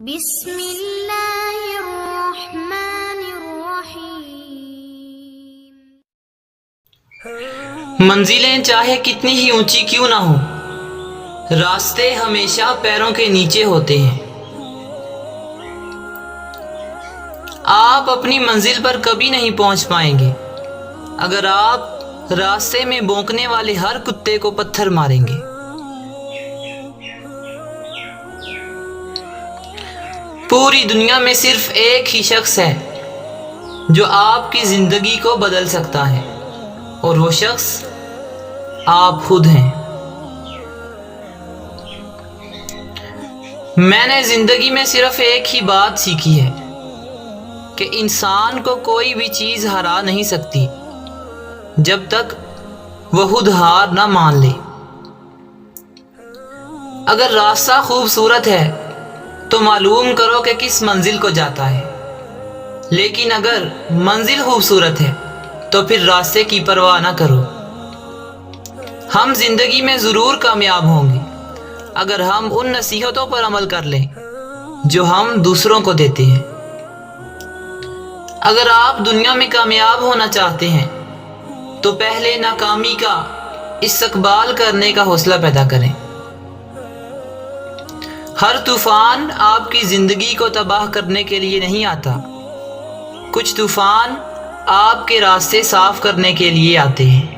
بسم اللہ الرحمن الرحیم۔ منزلیں چاہے کتنی ہی اونچی کیوں نہ ہوں، راستے ہمیشہ پیروں کے نیچے ہوتے ہیں۔ آپ اپنی منزل پر کبھی نہیں پہنچ پائیں گے اگر آپ راستے میں بھونکنے والے ہر کتے کو پتھر ماریں گے۔ پوری دنیا میں صرف ایک ہی شخص ہے جو آپ کی زندگی کو بدل سکتا ہے، اور وہ شخص آپ خود ہیں۔ میں نے زندگی میں صرف ایک ہی بات سیکھی ہے کہ انسان کو کوئی بھی چیز ہرا نہیں سکتی جب تک وہ خود ہار نہ مان لے۔ اگر راستہ خوبصورت ہے تو معلوم کرو کہ کس منزل کو جاتا ہے، لیکن اگر منزل خوبصورت ہے تو پھر راستے کی پرواہ نہ کرو۔ ہم زندگی میں ضرور کامیاب ہوں گے اگر ہم ان نصیحتوں پر عمل کر لیں جو ہم دوسروں کو دیتے ہیں۔ اگر آپ دنیا میں کامیاب ہونا چاہتے ہیں تو پہلے ناکامی کا استقبال کرنے کا حوصلہ پیدا کریں۔ ہر طوفان آپ کی زندگی کو تباہ کرنے کے لیے نہیں آتا، کچھ طوفان آپ کے راستے صاف کرنے کے لیے آتے ہیں۔